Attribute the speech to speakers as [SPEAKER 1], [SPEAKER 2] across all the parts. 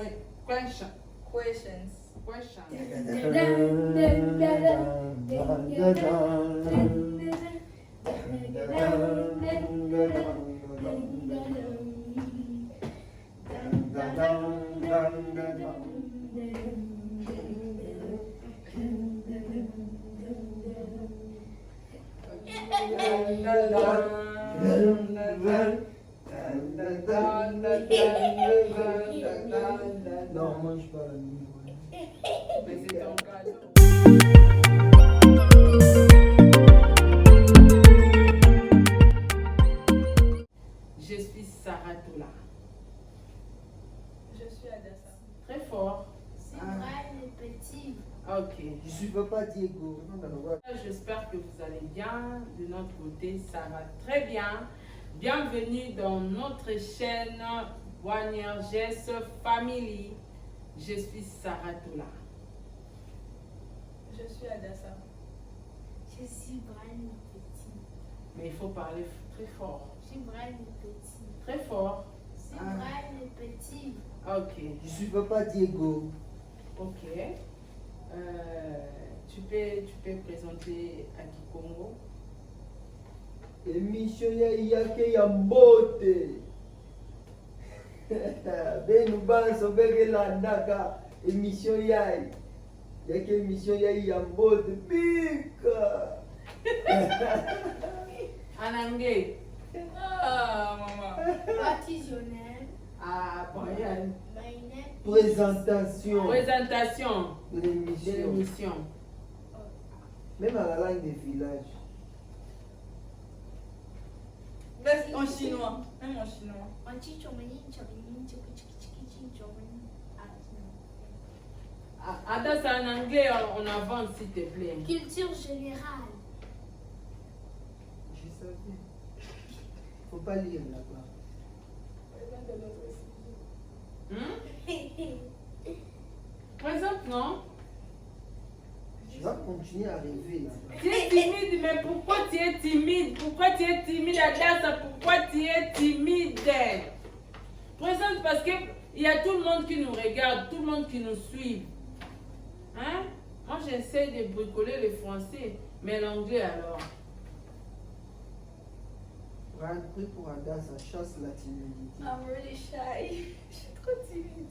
[SPEAKER 1] Questions.
[SPEAKER 2] Non, moi je parle.
[SPEAKER 1] Mais c'est ton cadeau. Je suis Sarah Tola.
[SPEAKER 3] Je suis Adassa.
[SPEAKER 1] Très fort.
[SPEAKER 4] C'est vrai, le petit.
[SPEAKER 1] Ok.
[SPEAKER 2] Je suis papa Diego. Non, non, non.
[SPEAKER 1] J'espère que vous allez bien. De notre côté, ça va très bien. Bienvenue dans notre chaîne Boignerges Family. Je suis Sarah Tola.
[SPEAKER 3] Je suis Adassa.
[SPEAKER 4] Je suis Brian le petit.
[SPEAKER 1] Mais il faut parler très fort.
[SPEAKER 4] Je suis Brian le petit.
[SPEAKER 1] Très fort.
[SPEAKER 4] Je suis Brian le petit.
[SPEAKER 1] Ok.
[SPEAKER 2] Je suis papa Diego.
[SPEAKER 1] Ok. Tu peux présenter à Kikongo.
[SPEAKER 2] Émission yake ya mbote. Benu banso begelandaka émission yake émission ya mbote bika.
[SPEAKER 1] Anange.
[SPEAKER 3] Ah, maman.
[SPEAKER 4] What is your name?
[SPEAKER 1] Ah, Brian.
[SPEAKER 4] My name
[SPEAKER 2] Présentation
[SPEAKER 1] Présentation
[SPEAKER 2] de
[SPEAKER 1] de
[SPEAKER 2] l'émission.
[SPEAKER 1] l'émission.
[SPEAKER 2] Même à la langue des villages.
[SPEAKER 3] Même en chinois. Même en chinois.
[SPEAKER 1] Attends, c'est en anglais, on avance s'il te plaît.
[SPEAKER 4] Culture générale.
[SPEAKER 2] Je savais. Faut pas lire là-bas.
[SPEAKER 1] Présente, non?
[SPEAKER 2] Tu vas continuer à rêver là-bas.
[SPEAKER 1] Tu es timide, mais pourquoi tu es timide? Pourquoi tu es timide, Adassa? Pourquoi tu es timide? Présente parce qu'il y a tout le monde qui nous regarde, tout le monde qui nous suit. Hein? Moi, j'essaie de bricoler le français, mais l'anglais alors.
[SPEAKER 2] Brian, prie pour Adassa, chasse la timidité.
[SPEAKER 3] I'm really shy. Je suis trop timide.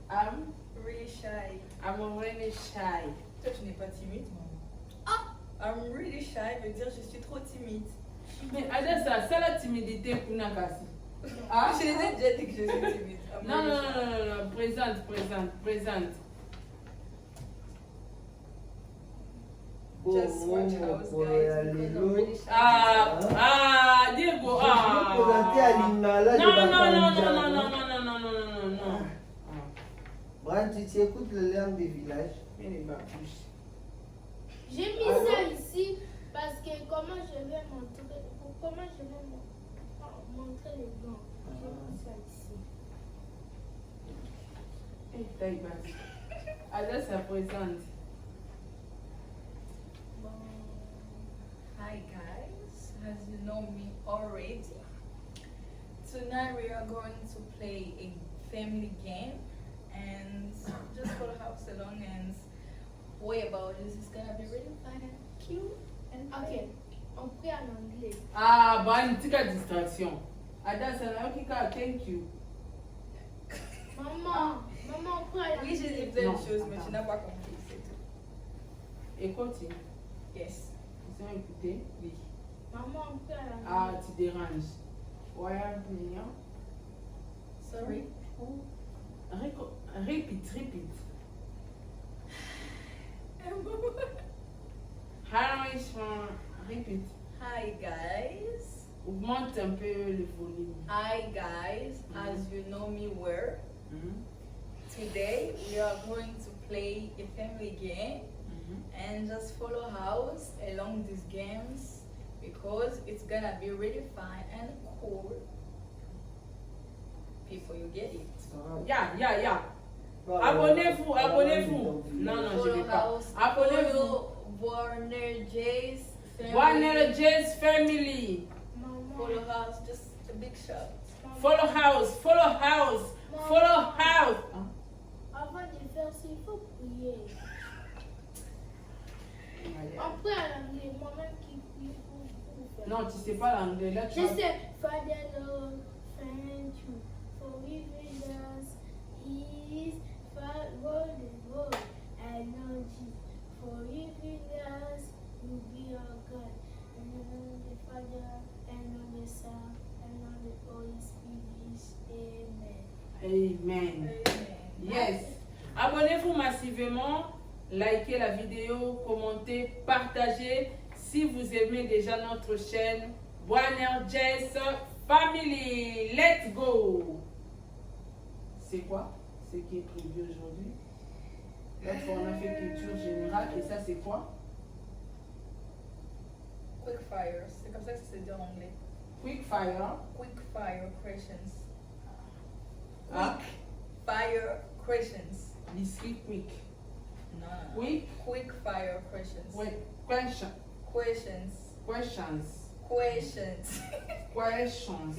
[SPEAKER 1] I'm
[SPEAKER 3] Really shy.
[SPEAKER 1] really shy.
[SPEAKER 3] Toi, tu n'es pas timide, maman. Ah! I'm really shy veut dire je suis trop timide.
[SPEAKER 1] Mais Adassa, c'est la timidité pour Nakasi.
[SPEAKER 3] Ah, je les ai déjà dit que je suis timide. I'm
[SPEAKER 1] Non,
[SPEAKER 3] really
[SPEAKER 1] non,
[SPEAKER 3] shy.
[SPEAKER 1] non, non, non, présente.
[SPEAKER 3] Just watch house, guys, because I'm really shy.
[SPEAKER 1] Diego,
[SPEAKER 2] Je vais présenter à Lingala de Bakanja.
[SPEAKER 1] non.
[SPEAKER 2] Brian, tu écoutes le langue des villages.
[SPEAKER 1] Mais les babouches.
[SPEAKER 4] J'ai mis ça ici parce que comment je vais montrer les blancs. J'ai mis ça ici.
[SPEAKER 1] Et taille basse. Alors, ça présente.
[SPEAKER 3] Hi guys, as you know me already, tonight we are going to play a family game and just follow house along and way about this is gonna be really fun and cute and fun.
[SPEAKER 4] Ok, on prie en anglais.
[SPEAKER 1] Bonne petite distraction. Ada, ça n'a aucun thank you.
[SPEAKER 4] Maman, on prie en
[SPEAKER 3] Oui, j'ai dit
[SPEAKER 4] anglais.
[SPEAKER 3] plein
[SPEAKER 1] Non,
[SPEAKER 3] de choses, mais
[SPEAKER 1] attends.
[SPEAKER 3] tu n'as pas compris, c'est tout.
[SPEAKER 1] Écoute,
[SPEAKER 3] Yes,
[SPEAKER 1] ils ont écouté.
[SPEAKER 3] oui.
[SPEAKER 4] Maman, on prie en anglais.
[SPEAKER 1] Tu déranges. Why venir?
[SPEAKER 3] Sorry.
[SPEAKER 1] Repeat. Repeat.
[SPEAKER 3] Hi guys.
[SPEAKER 1] Augmente un peu le volume.
[SPEAKER 3] Hi guys, as you know me well, today we are going to play a family game and just follow house along these games because it's gonna be really fun and cool. People, you get it?
[SPEAKER 1] Yeah. Abonnez-vous. Non, je ne vais
[SPEAKER 3] Follow
[SPEAKER 1] pas.
[SPEAKER 3] house,
[SPEAKER 1] Abonnez-vous.
[SPEAKER 3] follow Warner J's family.
[SPEAKER 1] Warner J's Family.
[SPEAKER 4] Maman,
[SPEAKER 3] Follow house, just a big shout.
[SPEAKER 1] Follow house.
[SPEAKER 4] avant de faire ça, il faut prier.
[SPEAKER 1] Allez.
[SPEAKER 4] On prie à l'anglais, moi-même qui prie pour faire.
[SPEAKER 1] Non, tu sais pas l'anglais. Là, tu
[SPEAKER 4] Je
[SPEAKER 1] vas-
[SPEAKER 4] sais, Father Lord, thank you for giving us His word and word and knowledge. For giving us to be our God, and on the Father, and on the Son, and on the Holy Spirit. Amen.
[SPEAKER 1] Amen.
[SPEAKER 3] Amen.
[SPEAKER 1] Yes. Abonnez-vous massivement, likez la vidéo, commentez, partagez. Si vous aimez déjà notre chaîne, Warner Jess Family. Let's go. C'est quoi? Ce qui est prévu aujourd'hui? Là, on a fait culture générale et ça c'est quoi?
[SPEAKER 3] Quick fire, c'est comme ça que c'est dit en anglais.
[SPEAKER 1] Quick fire.
[SPEAKER 3] Quick fire questions.
[SPEAKER 1] Ah,
[SPEAKER 3] Fire questions.
[SPEAKER 1] l'issue quick.
[SPEAKER 3] No, no, no.
[SPEAKER 1] Quick.
[SPEAKER 3] Quick fire questions.
[SPEAKER 1] Wait. Question.
[SPEAKER 3] Questions.
[SPEAKER 1] Questions.
[SPEAKER 3] Questions.
[SPEAKER 1] Questions.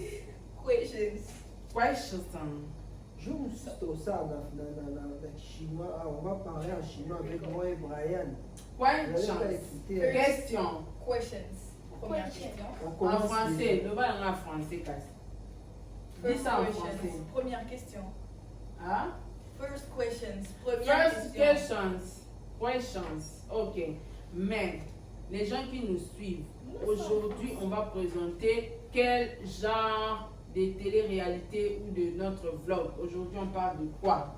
[SPEAKER 3] Questions.
[SPEAKER 1] Questions.
[SPEAKER 2] Je vous au ça avec chinois. Ah, on va parler en chinois avec moi et Brian. Vous n'allez pas
[SPEAKER 1] Questions.
[SPEAKER 2] écouter.
[SPEAKER 1] Question.
[SPEAKER 3] Questions. Première
[SPEAKER 4] Question.
[SPEAKER 3] question.
[SPEAKER 2] On
[SPEAKER 1] En
[SPEAKER 2] commence
[SPEAKER 1] français.
[SPEAKER 2] déjà.
[SPEAKER 1] Le bal en français, casse. Dis
[SPEAKER 3] First
[SPEAKER 1] ça en
[SPEAKER 3] questions.
[SPEAKER 1] français.
[SPEAKER 3] Première question.
[SPEAKER 1] Hein?
[SPEAKER 3] First questions. Première
[SPEAKER 1] First
[SPEAKER 3] question.
[SPEAKER 1] questions. Ok. Mais les gens qui nous suivent, aujourd'hui, on va présenter quel genre de télé-réalité ou de notre vlog. Aujourd'hui, on parle de quoi?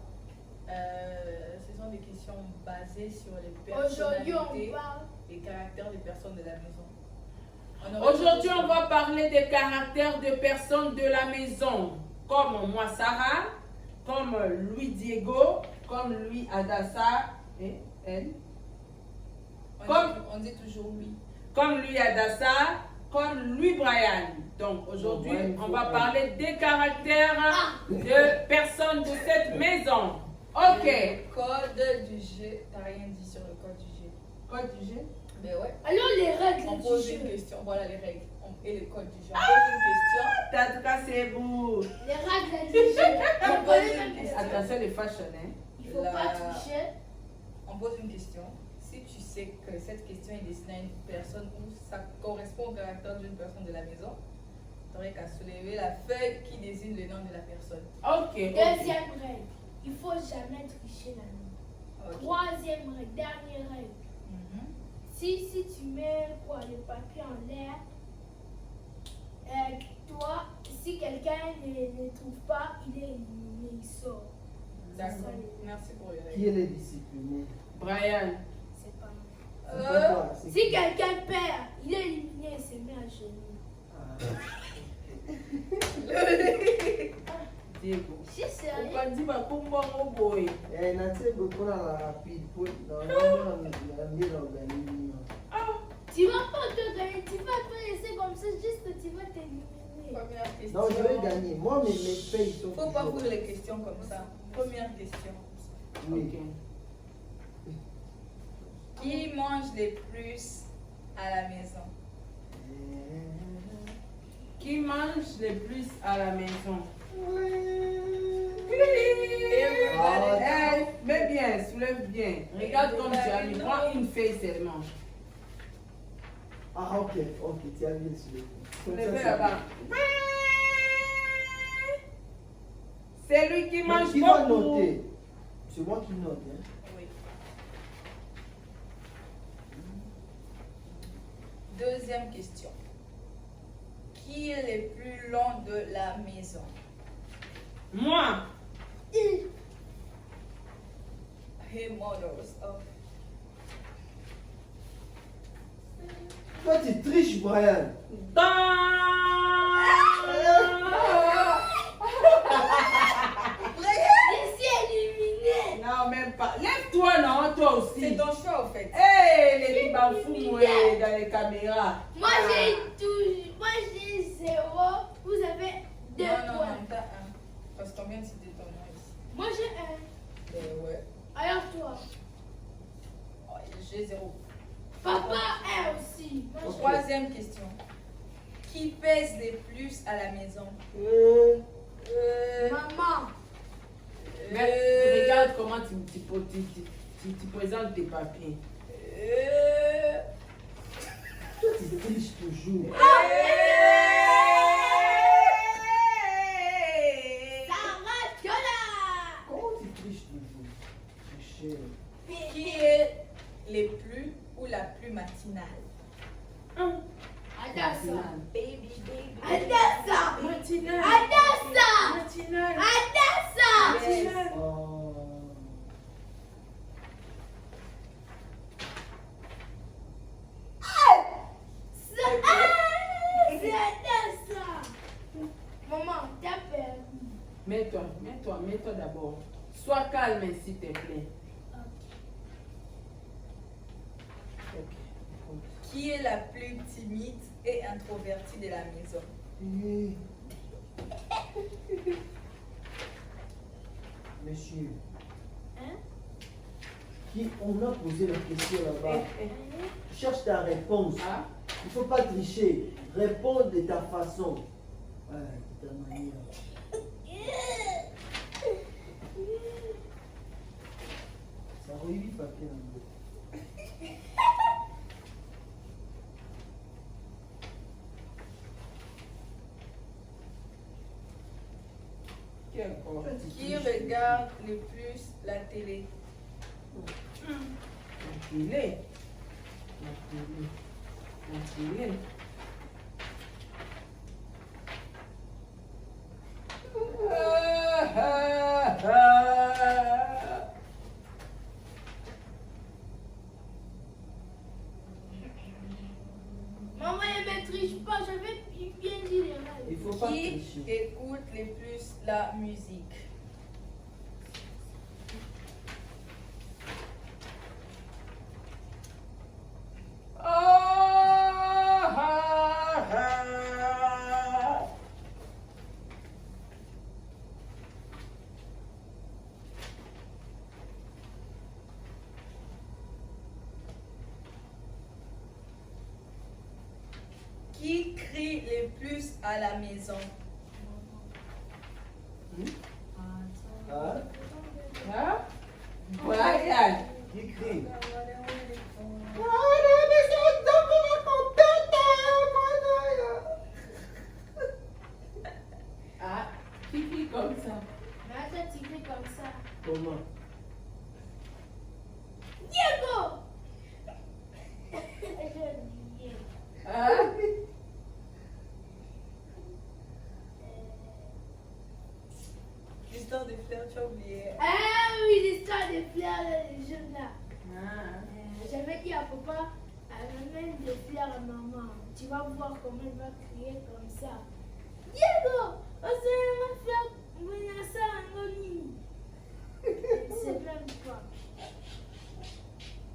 [SPEAKER 3] Ce sont des questions basées sur les
[SPEAKER 4] Aujourd'hui,
[SPEAKER 3] personnalités,
[SPEAKER 4] on parle.
[SPEAKER 3] les caractères des personnes de la maison.
[SPEAKER 1] Aujourd'hui, on va parler des caractères de personnes de la maison. Comme moi, Sarah, comme Louis Diego, comme Louis Adassa et elle.
[SPEAKER 3] On dit toujours oui.
[SPEAKER 1] Comme Louis Adassa, comme Louis Brian. Donc aujourd'hui,
[SPEAKER 2] Bon, Brian,
[SPEAKER 1] on
[SPEAKER 2] faut
[SPEAKER 1] va
[SPEAKER 2] pas.
[SPEAKER 1] parler des caractères de personnes de cette maison. Ok.
[SPEAKER 3] Le code du jeu. T'as rien dit sur le code du jeu.
[SPEAKER 1] Code du jeu.
[SPEAKER 3] Mais ouais.
[SPEAKER 4] Alors, les règles
[SPEAKER 3] On
[SPEAKER 4] du
[SPEAKER 3] pose
[SPEAKER 4] jeu.
[SPEAKER 3] une question. Voilà les règles. Et le code du jeu. On pose une question.
[SPEAKER 1] T'as cassé vous.
[SPEAKER 4] Les règles du jeu. On connaît même pas.
[SPEAKER 1] Attention les fashion, hein.
[SPEAKER 4] Il faut pas toucher.
[SPEAKER 3] On pose une question. Si tu sais que cette question est destinée à une personne ou ça correspond au caractère d'une personne de la maison, tu n'aurais qu'à soulever la feuille qui désigne le nom de la personne.
[SPEAKER 1] Ok.
[SPEAKER 4] Deuxième règle. Il faut jamais tricher la main.
[SPEAKER 3] Ok.
[SPEAKER 4] Troisième règle. Dernière règle.
[SPEAKER 3] Mhm.
[SPEAKER 4] Si tu mets quoi, le papier en l'air, toi, si quelqu'un ne trouve pas, il est éliminé, il sort.
[SPEAKER 3] D'accord. Merci pour les
[SPEAKER 2] Qui
[SPEAKER 3] règles.
[SPEAKER 2] est le discipliné?
[SPEAKER 1] Brian.
[SPEAKER 4] C'est pas mal.
[SPEAKER 2] C'est pas toi, c'est
[SPEAKER 4] Si
[SPEAKER 2] qui?
[SPEAKER 4] quelqu'un perd, il est éliminé, il se met à genoux.
[SPEAKER 2] Ah.
[SPEAKER 1] Diego.
[SPEAKER 4] Si c'est
[SPEAKER 1] On va dire bah, pour moi, mon boy.
[SPEAKER 2] Eh, natie beaucoup dans la rapide pour dans l'organisme.
[SPEAKER 4] tu vas pas te gagner, tu vas pas laisser comme ça, juste tu vas t'éliminer.
[SPEAKER 3] Première question.
[SPEAKER 2] Non, je vais gagner. Moi, mes feuilles sont.
[SPEAKER 3] Faut pas
[SPEAKER 2] toujours-
[SPEAKER 3] poser les questions comme ça. Première question.
[SPEAKER 2] Oui.
[SPEAKER 1] Ok.
[SPEAKER 3] Qui mange le plus à la maison?
[SPEAKER 1] Qui mange le plus à la maison?
[SPEAKER 3] Everybody.
[SPEAKER 1] Hey, mets bien, soulève bien. Regarde comme tu as mis. Prends une feuille seulement.
[SPEAKER 2] Ah, ok, tu as bien suivi. Comme ça,
[SPEAKER 1] Soulevez
[SPEAKER 2] c'est
[SPEAKER 1] là-bas. C'est lui qui
[SPEAKER 2] bien.
[SPEAKER 1] mange
[SPEAKER 2] Mais qui va
[SPEAKER 1] beaucoup.
[SPEAKER 2] noter? C'est moi qui note. Hein.
[SPEAKER 3] Oui. Deuxième question. Qui est le plus long de la maison?
[SPEAKER 1] Moi.
[SPEAKER 3] Hey, mothers of.
[SPEAKER 2] Toi, tu triches, Brian.
[SPEAKER 4] Je suis éliminé.
[SPEAKER 1] Non, même pas. Lève-toi, non, toi aussi.
[SPEAKER 3] C'est ton choix, en fait.
[SPEAKER 1] Hey, les petits bafous ouais, dans les caméras.
[SPEAKER 4] Moi j'ai 0, vous avez 2
[SPEAKER 3] Non, non,
[SPEAKER 4] points.
[SPEAKER 3] non, t'as un. Parce qu'on vient de citer ton nom ici.
[SPEAKER 4] Moi j'ai 1.
[SPEAKER 3] Ouais.
[SPEAKER 4] Alors toi,
[SPEAKER 3] Oh, j'ai 0.
[SPEAKER 4] papa 1 aussi. Moi, j'ai-
[SPEAKER 3] Troisième question. Qui pèse le plus à la maison?
[SPEAKER 4] Maman,
[SPEAKER 1] Mais regarde comment tu présentes tes papiers.
[SPEAKER 2] Toi, tu triches toujours. Comment tu triches toujours? Tricher.
[SPEAKER 3] Qui est les plus ou la plus matinale?
[SPEAKER 4] Adassa.
[SPEAKER 3] Baby.
[SPEAKER 4] Adassa.
[SPEAKER 1] Matinale.
[SPEAKER 4] Adassa.
[SPEAKER 1] Matinale.
[SPEAKER 4] Adassa.
[SPEAKER 3] Yes.
[SPEAKER 4] C'est Adassa. Maman, t'as perdu.
[SPEAKER 1] Mets-toi d'abord. Sois calme, s'il te plaît. Ok.
[SPEAKER 3] Qui est la plus timide et introvertie de la maison?
[SPEAKER 2] Monsieur,
[SPEAKER 4] Hein?
[SPEAKER 2] on a posé la question là-bas.
[SPEAKER 1] Eh.
[SPEAKER 2] Cherche ta réponse.
[SPEAKER 1] Ah,
[SPEAKER 2] Il ne faut pas tricher. Réponds de ta façon. Ouais, de ta manière. Ça revit papier dans le dos.
[SPEAKER 1] quel corps.
[SPEAKER 3] Qui regarde le plus la télé?
[SPEAKER 1] La télé.
[SPEAKER 4] Maman, elle ne triche pas, je vais bien dire les règles.
[SPEAKER 2] Il ne faut pas
[SPEAKER 3] Qui
[SPEAKER 2] tricher.
[SPEAKER 3] écoute le plus la musique? Qui crie le plus à la maison?
[SPEAKER 2] Hein?
[SPEAKER 1] Hein? Brian.
[SPEAKER 2] Qui crie?
[SPEAKER 1] Ah, qui crie comme ça?
[SPEAKER 4] Mais attends, tu fais comme ça.
[SPEAKER 2] Comment?
[SPEAKER 4] Diego! J'ai oublié.
[SPEAKER 1] Hein?
[SPEAKER 3] L'histoire des fleurs, tu as oublié.
[SPEAKER 4] Ah oui, l'histoire des fleurs de jeunes là.
[SPEAKER 1] Ah.
[SPEAKER 4] J'avais dit à papa, amène des fleurs à maman. Tu vas voir comment elle va crier comme ça. Diego! On va faire ça en ligne. C'est plein de fois.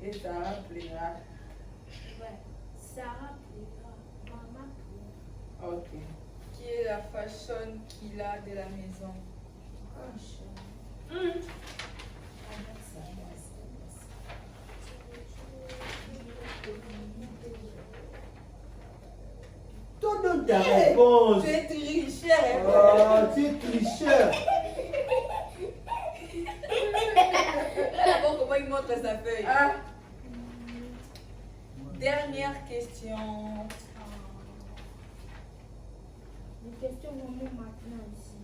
[SPEAKER 1] Et Sarah plaira.
[SPEAKER 4] Ouais. Sarah pleura. Maman pleura.
[SPEAKER 1] Ok.
[SPEAKER 3] Qui est la fashion qu'il a de la maison?
[SPEAKER 2] Toi, donne ta réponse.
[SPEAKER 3] Tu es tricheur.
[SPEAKER 2] Oh, tu es tricheur.
[SPEAKER 3] D'abord, comment il montre sa feuille?
[SPEAKER 1] Ah,
[SPEAKER 3] Dernière question.
[SPEAKER 4] Les questions vont nous maintenant ici.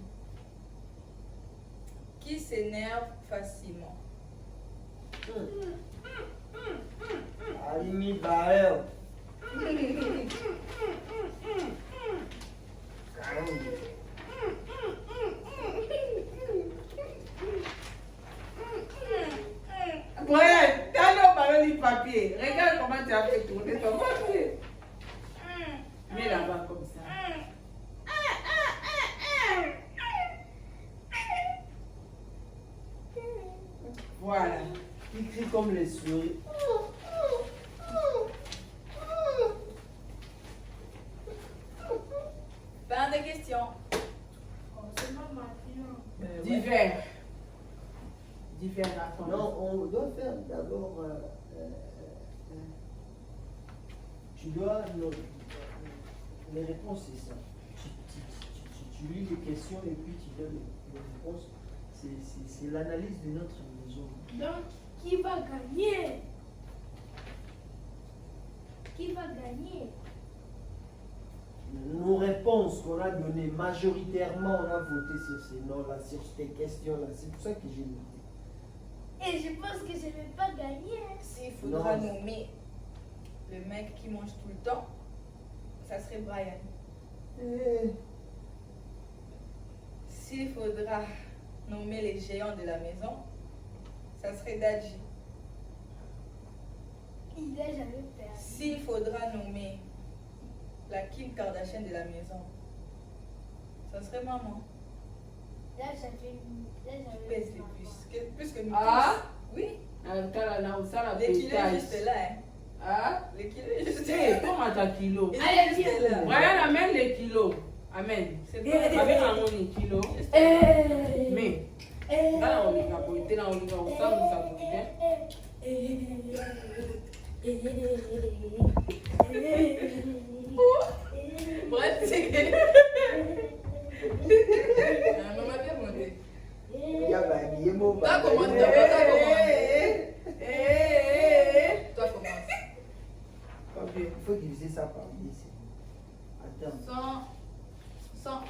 [SPEAKER 3] Qui s'énerve facilement?
[SPEAKER 2] Alimi Baël.
[SPEAKER 1] Brian, t'as le ballon du papier. Regarde comment tu as fait tourner ton papier. Mets là-bas comme ça. Voilà.
[SPEAKER 2] Il crie comme les souris.
[SPEAKER 3] Fin de questions.
[SPEAKER 4] Oh, seulement maintenant.
[SPEAKER 1] Divers. Divers racontes.
[SPEAKER 2] Non, on doit faire d'abord. Tu dois. Non, les réponses, c'est ça. Tu lis les questions et puis tu donnes les réponses. C'est l'analyse de notre maison.
[SPEAKER 4] Donc, qui va gagner? Qui va gagner?
[SPEAKER 2] Nos réponses qu'on a données, majoritairement, on a voté sur ces noms-là, sur ces questions-là. C'est pour ça que j'ai noté.
[SPEAKER 4] Et je pense que je ne vais pas gagner.
[SPEAKER 3] S'il faudra
[SPEAKER 2] Non.
[SPEAKER 3] nommer le mec qui mange tout le temps, ça serait Brian.
[SPEAKER 2] Eh,
[SPEAKER 3] S'il faudra nommer les géants de la maison, ça serait Dadji.
[SPEAKER 4] Il n'a jamais perdu.
[SPEAKER 3] S'il faudra nommer la Kim Kardashian de la maison, ça serait maman.
[SPEAKER 4] Là, j'avais.
[SPEAKER 3] Qui pèse le plus. Plus que nous
[SPEAKER 1] Ah.
[SPEAKER 3] tous. Oui.
[SPEAKER 1] Kala na usala
[SPEAKER 3] Les kilos
[SPEAKER 1] pétage.
[SPEAKER 3] juste là. Hein.
[SPEAKER 1] Ah?
[SPEAKER 3] Les kilos juste
[SPEAKER 1] Hey,
[SPEAKER 3] là.
[SPEAKER 1] comment ta kilo?
[SPEAKER 3] Il
[SPEAKER 4] Allez,
[SPEAKER 3] est juste
[SPEAKER 4] viens.
[SPEAKER 3] là.
[SPEAKER 1] Brian amène les kilos. Amen.
[SPEAKER 3] C'est
[SPEAKER 1] Avec un moni kilo. Mais, dans on va pointer dans on va usala nous avons
[SPEAKER 3] Bref, c'est que. Maman bien monté.
[SPEAKER 2] il y a Bagui, mon
[SPEAKER 3] Toi,
[SPEAKER 2] Bagui.
[SPEAKER 3] commence d'abord, toi, Toi, commence.
[SPEAKER 2] Il faut diviser ça par 10. Attends.
[SPEAKER 3] 100.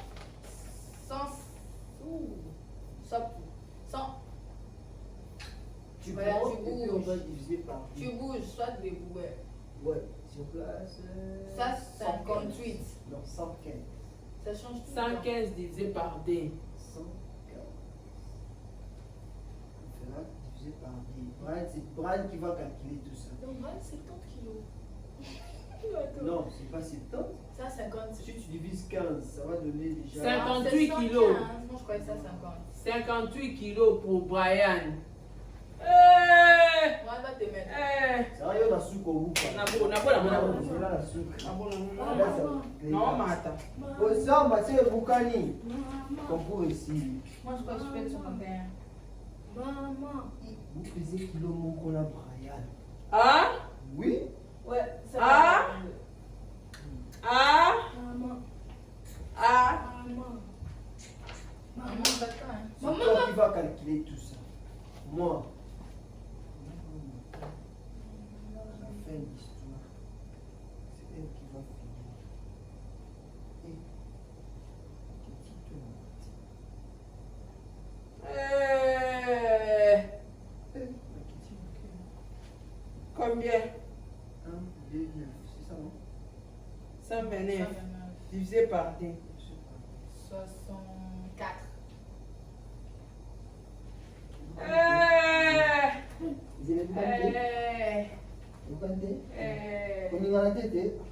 [SPEAKER 2] Tu
[SPEAKER 3] Voilà,
[SPEAKER 2] prends
[SPEAKER 3] tu
[SPEAKER 2] et puis on
[SPEAKER 3] bouges.
[SPEAKER 2] va diviser par 10.
[SPEAKER 3] Tu bouges, soit debout. Ouais.
[SPEAKER 2] Ouais, sur place.
[SPEAKER 3] Ça, 58.
[SPEAKER 2] Non, 115.
[SPEAKER 3] Ça change tout. le temps.
[SPEAKER 1] 115 divisé par D.
[SPEAKER 2] 115. On fera diviser par 10. Brian, c'est Brian qui va calculer tout ça.
[SPEAKER 3] Donc, voilà, 50 kilos.
[SPEAKER 2] Non, c'est pas 70.
[SPEAKER 3] Ça, 50.
[SPEAKER 2] Si tu divises 15, ça va donner déjà.
[SPEAKER 1] 58 kilos.
[SPEAKER 3] Moi, je croyais ça 50.
[SPEAKER 1] 58 kilos pour Brian.
[SPEAKER 3] Moi, elle va te mettre.
[SPEAKER 2] Ça va y avoir la soupe au bout.
[SPEAKER 1] Nabo, la
[SPEAKER 2] C'est là la soupe. Là, ça va coûter.
[SPEAKER 1] Non, Mata.
[SPEAKER 2] Au sang, c'est Boukani. Comme pour ici.
[SPEAKER 3] Moi, je crois que je peux être 51.
[SPEAKER 4] Maman.
[SPEAKER 2] Vous pesez kilo mon qu'on a Brian.
[SPEAKER 1] Ah?
[SPEAKER 2] Oui?
[SPEAKER 3] Ouais, ça
[SPEAKER 1] Ah. Ah?
[SPEAKER 4] Maman.
[SPEAKER 1] Ah?
[SPEAKER 4] Maman.
[SPEAKER 3] Maman, va pas, hein.
[SPEAKER 2] C'est toi qui vas calculer tout ça. Moi. La fin de l'histoire. C'est elle qui va finir. Et petite
[SPEAKER 1] Euh, Combien?
[SPEAKER 2] 1, 2, 9. C'est ça, non?
[SPEAKER 1] 129 divisé par D.
[SPEAKER 3] 64.
[SPEAKER 2] Vous avez compté? Vous comptez? On est dans la tête, hein?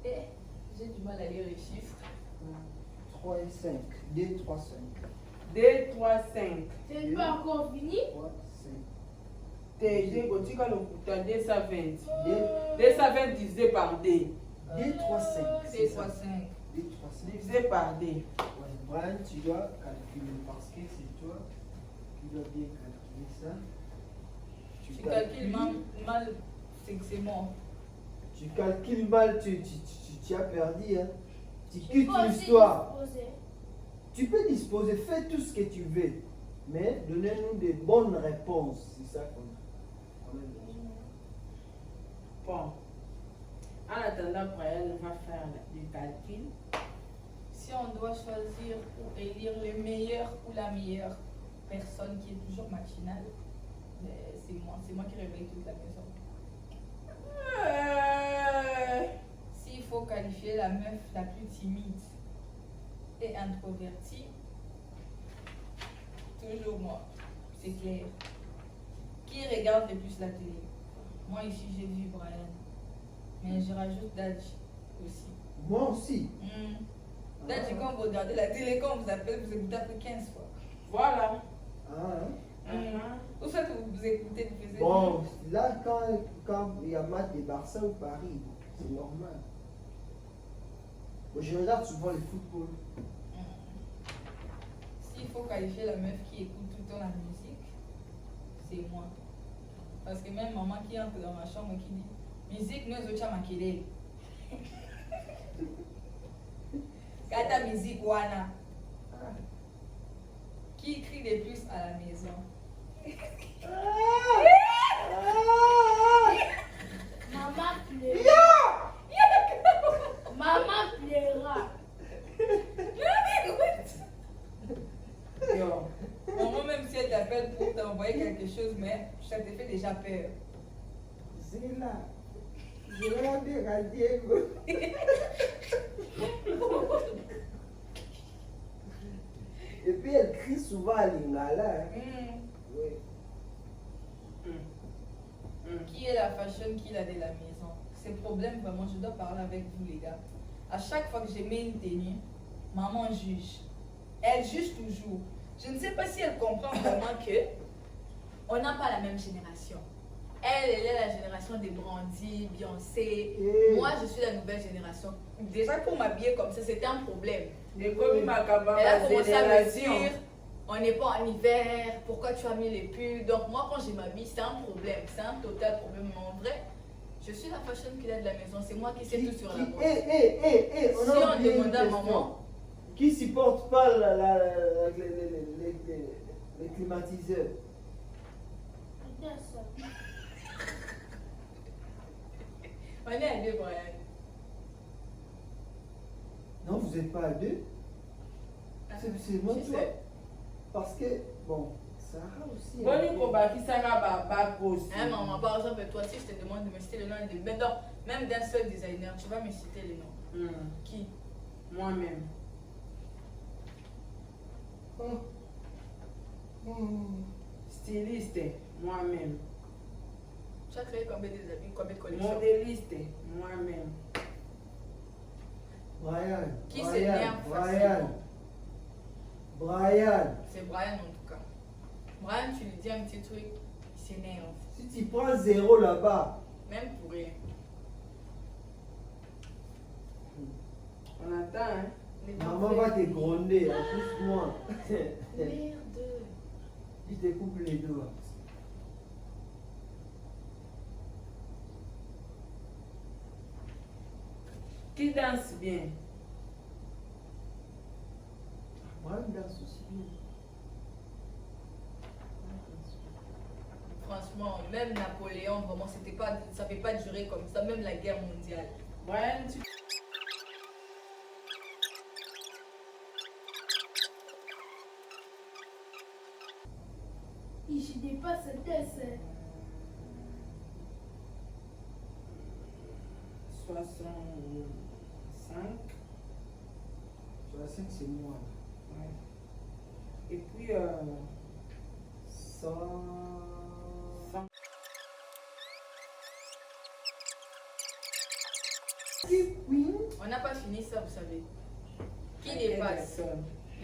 [SPEAKER 3] Eh, j'ai du mal à lire les chiffres.
[SPEAKER 2] 3 et 5. 2, 3, 5.
[SPEAKER 1] D, 3, 5.
[SPEAKER 4] C'est pas encore fini?
[SPEAKER 2] 3, 5.
[SPEAKER 1] TG, Botika, le Kuta, D, 120.
[SPEAKER 2] 2,
[SPEAKER 1] D, 120 divisé par D.
[SPEAKER 2] 2, 3, 5.
[SPEAKER 3] C'est 65.
[SPEAKER 2] 2, 3, 5.
[SPEAKER 1] Divisé par D.
[SPEAKER 2] Ouais, Brian, tu dois calculer parce que c'est toi qui dois bien calculer ça.
[SPEAKER 3] Tu calcules mal, c'est que c'est mort.
[SPEAKER 2] Tu calcules mal, tu as perdu. Hein. Tu
[SPEAKER 4] Je
[SPEAKER 2] quittes
[SPEAKER 4] peux aussi
[SPEAKER 2] l'histoire.
[SPEAKER 4] disposer.
[SPEAKER 2] Tu peux disposer, fais tout ce que tu veux. Mais donnez-nous des bonnes réponses. C'est ça qu'on a besoin.
[SPEAKER 1] Bon. En attendant, Brian va faire le calcul.
[SPEAKER 3] Si on doit choisir ou élire le meilleur ou la meilleure personne qui est toujours matinale, c'est moi qui réveille toute la maison. S'il faut qualifier la meuf la plus timide et introvertie, toujours moi, c'est clair. Qui regarde le plus la télé? Moi ici j'ai vu Brian, mais je rajoute Dadji aussi.
[SPEAKER 2] Moi aussi.
[SPEAKER 3] Dadji, quand vous regardez la télé, quand on vous appelle, vous écoutez après 15 fois.
[SPEAKER 1] Voilà.
[SPEAKER 2] Ah, hein.
[SPEAKER 3] Pour ça que vous écoutez, vous faisiez.
[SPEAKER 2] Bon, là, quand il y a match de Barça ou Paris, c'est normal. Moi, je regarde souvent le football.
[SPEAKER 3] S'il faut qualifier la meuf qui écoute tout le temps la musique, c'est moi. Parce que même maman qui entre dans ma chambre qui dit musique, nous autres, makelele. Kata musique, wana. Qui crie le plus à la maison?
[SPEAKER 4] Maman pleura. Maman pleura.
[SPEAKER 3] Yo. Maman, même si elle t'appelle pour t'envoyer quelque chose, mais ça te fait déjà peur.
[SPEAKER 2] C'est là. Je vais la dire à Diego. Et puis elle crie souvent à Lingala. Hein. Oui.
[SPEAKER 3] Qui est la fashion qu'il a de la maison? C'est le problème, vraiment, je dois parler avec vous, les gars. À chaque fois que je mets une tenue, maman juge. Elle juge toujours. Je ne sais pas si elle comprend vraiment que on n'a pas la même génération. Elle est la génération des Brandy, Beyoncé. Moi, je suis la nouvelle génération. Déjà, pour m'habiller comme ça, c'était un problème.
[SPEAKER 1] Et comme il m'a
[SPEAKER 3] Elle a commencé à me dire, on n'est pas en hiver, pourquoi tu as mis les pulls? Donc moi, quand je m'habille, c'est un problème, c'est un total problème. Mais en vrai, je suis la fashion qu'il a de la maison, c'est moi qui sais tout sur la boîte.
[SPEAKER 2] On
[SPEAKER 3] Si
[SPEAKER 2] a
[SPEAKER 3] on
[SPEAKER 2] oublié une
[SPEAKER 3] demande à
[SPEAKER 2] question.
[SPEAKER 3] maman,
[SPEAKER 2] Qui supporte pas les climatiseurs?
[SPEAKER 3] on est à deux, Brian.
[SPEAKER 2] Non, vous n'êtes pas à deux. C'est moi,
[SPEAKER 3] Je
[SPEAKER 2] tu vois.
[SPEAKER 3] sais.
[SPEAKER 2] Parce que, bon, Sarah aussi.
[SPEAKER 1] Bon, il faut bâtir ça là-bas aussi.
[SPEAKER 3] Hein, maman, par exemple, toi, si je te demande de me citer le nom de même d'un seul designer, tu vas me citer les noms. Qui?
[SPEAKER 1] Moi-même. Styliste, moi-même.
[SPEAKER 3] Tu as créé combien de collections?
[SPEAKER 1] Modéliste, moi-même.
[SPEAKER 2] Brian.
[SPEAKER 3] Qui
[SPEAKER 2] Brian,
[SPEAKER 3] s'énerve facilement?
[SPEAKER 2] Brian.
[SPEAKER 3] C'est Brian en tout cas. Brian, tu lui dis un petit truc, il s'énerve.
[SPEAKER 2] Si tu prends 0 là-bas,
[SPEAKER 3] Même pour rien.
[SPEAKER 1] On attend, hein.
[SPEAKER 3] Les
[SPEAKER 2] maman
[SPEAKER 3] enfants,
[SPEAKER 2] va te gronder, en plus moi.
[SPEAKER 3] Merde.
[SPEAKER 2] Il te coupe les doigts.
[SPEAKER 1] Qui danse bien?
[SPEAKER 2] Brian danse aussi bien.
[SPEAKER 3] Franchement, même Napoléon, vraiment, ça ne fait pas durer comme ça, même la guerre mondiale.
[SPEAKER 1] Brian, tu...
[SPEAKER 4] Je dépasse ce test.
[SPEAKER 1] 65.
[SPEAKER 2] 65, c'est moi.
[SPEAKER 1] Ouais. Et puis,
[SPEAKER 2] 100.
[SPEAKER 1] 100.
[SPEAKER 2] Oui.
[SPEAKER 3] On n'a pas fini ça, vous savez. Qui dépasse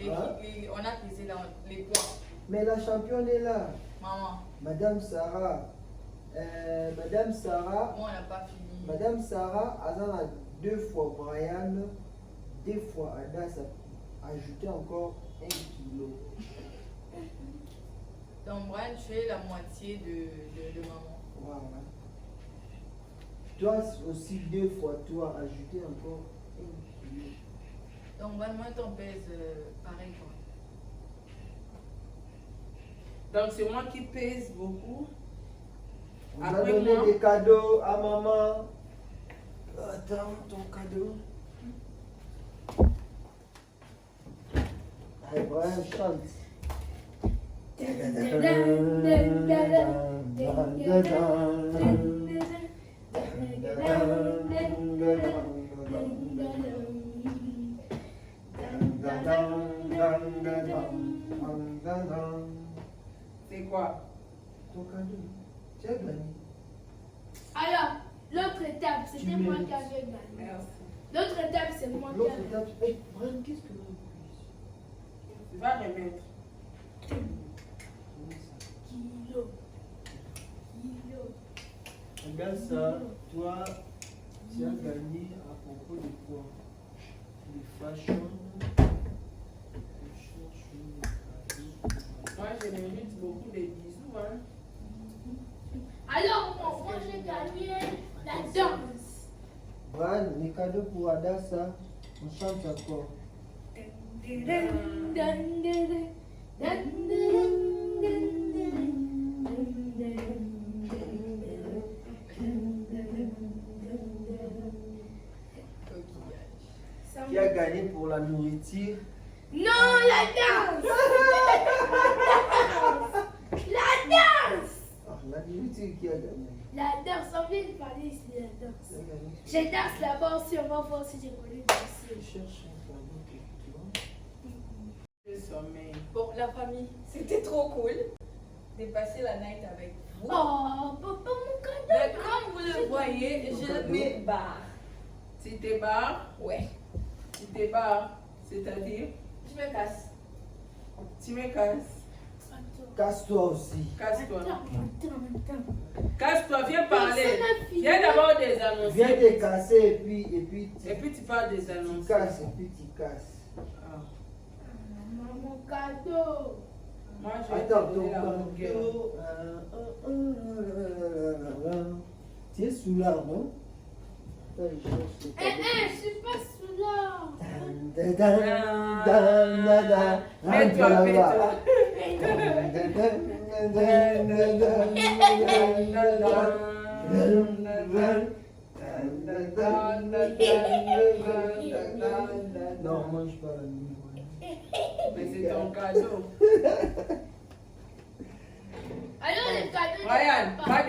[SPEAKER 3] on a pesé là, les poids.
[SPEAKER 2] Mais la championne est là.
[SPEAKER 3] Maman,
[SPEAKER 2] Madame Sarah. Madame Sarah.
[SPEAKER 3] moi on n'a pas fini.
[SPEAKER 2] Madame Sarah a 2 fois Brian, 2 fois Adas a ajouté encore 1 kilo.
[SPEAKER 3] Donc Brian, tu es la moitié de maman.
[SPEAKER 2] Voilà. Toi aussi 2 fois, toi ajouté encore 1 kilo.
[SPEAKER 3] Donc Brian, moi ton pèse pareil quoi.
[SPEAKER 1] Donc, c'est moi qui pèse beaucoup.
[SPEAKER 2] On va
[SPEAKER 1] Après
[SPEAKER 2] donner
[SPEAKER 1] moi.
[SPEAKER 2] des cadeaux à maman. Attends, ton cadeau. Allez, Brian chante.
[SPEAKER 1] C'est quoi?
[SPEAKER 2] Ton cadeau. Tu as gagné.
[SPEAKER 4] Alors, l'autre étape, c'était
[SPEAKER 2] Tu
[SPEAKER 4] moi
[SPEAKER 2] mérites.
[SPEAKER 4] qui avais gagné.
[SPEAKER 1] Merci.
[SPEAKER 4] L'autre étape, c'est moi qui
[SPEAKER 2] L'autre
[SPEAKER 4] avais
[SPEAKER 2] étape. Hey, Brian, qu'est-ce que vous
[SPEAKER 1] Tu vas remettre.
[SPEAKER 4] kilo. Kilo.
[SPEAKER 2] Regarde ça, toi, tu as gagné à propos de quoi? Les fashion.
[SPEAKER 1] Moi, je mérite beaucoup de bisous, hein.
[SPEAKER 4] Alors, moi j'ai gagné la danse.
[SPEAKER 2] Brian, les cadeaux pour Adassa, on chante encore. Qui a gagné pour la nourriture?
[SPEAKER 4] Non, la danse. La danse.
[SPEAKER 2] Ah, la nourriture qui a gagné.
[SPEAKER 4] La danse, on vient de parler ici de la danse.
[SPEAKER 2] Qui a gagné?
[SPEAKER 4] Je danse là-bas aussi, on va voir si j'ai connu danser.
[SPEAKER 2] Je cherche un cadeau que tu vois.
[SPEAKER 1] Le sommeil.
[SPEAKER 3] Bon, la famille, c'était trop cool de passer la night avec vous.
[SPEAKER 4] Oh, papa, mon cadeau.
[SPEAKER 3] Mais comme vous le voyez, je me barre.
[SPEAKER 1] Si t'es barre,
[SPEAKER 3] Ouais,
[SPEAKER 1] si t'es barre, c'est-à-dire,
[SPEAKER 3] je me casse.
[SPEAKER 1] tu me casses.
[SPEAKER 2] Casse-toi aussi.
[SPEAKER 1] Casse-toi.
[SPEAKER 4] Attends.
[SPEAKER 1] Casse-toi, viens parler.
[SPEAKER 4] Personne n'a fini.
[SPEAKER 1] Viens d'abord des
[SPEAKER 2] Viens
[SPEAKER 1] annonces.
[SPEAKER 2] te casser et puis
[SPEAKER 1] Tu parles des
[SPEAKER 2] tu
[SPEAKER 1] annonces.
[SPEAKER 2] casses et puis tu casses.
[SPEAKER 1] Ah.
[SPEAKER 4] Maman, mon cadeau.
[SPEAKER 1] Moi, je vais
[SPEAKER 2] Attends,
[SPEAKER 1] te
[SPEAKER 2] ton
[SPEAKER 1] donner la longueur.
[SPEAKER 2] cadeau. Tu es sous l'arbre, hein? Attends, je cherche le cadeau.
[SPEAKER 4] Je suis pas sous l'arbre.
[SPEAKER 1] Mets-toi, mets-toi.
[SPEAKER 2] Non, mange pas la nuit.
[SPEAKER 1] Mais c'est ton cadeau.
[SPEAKER 4] Alors, le cadeau.
[SPEAKER 1] Ryan, pas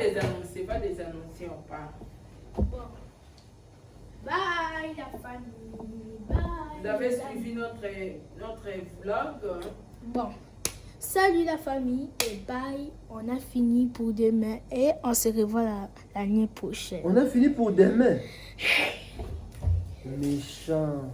[SPEAKER 1] des annoncés, on part.
[SPEAKER 4] Bon. Bye, la famille. Bye.
[SPEAKER 1] Vous avez suivi notre vlog. Hein?
[SPEAKER 4] Bon. Salut la famille et bye. On a fini pour demain et on se revoit l'année prochaine.
[SPEAKER 2] On a fini pour demain. Méchant.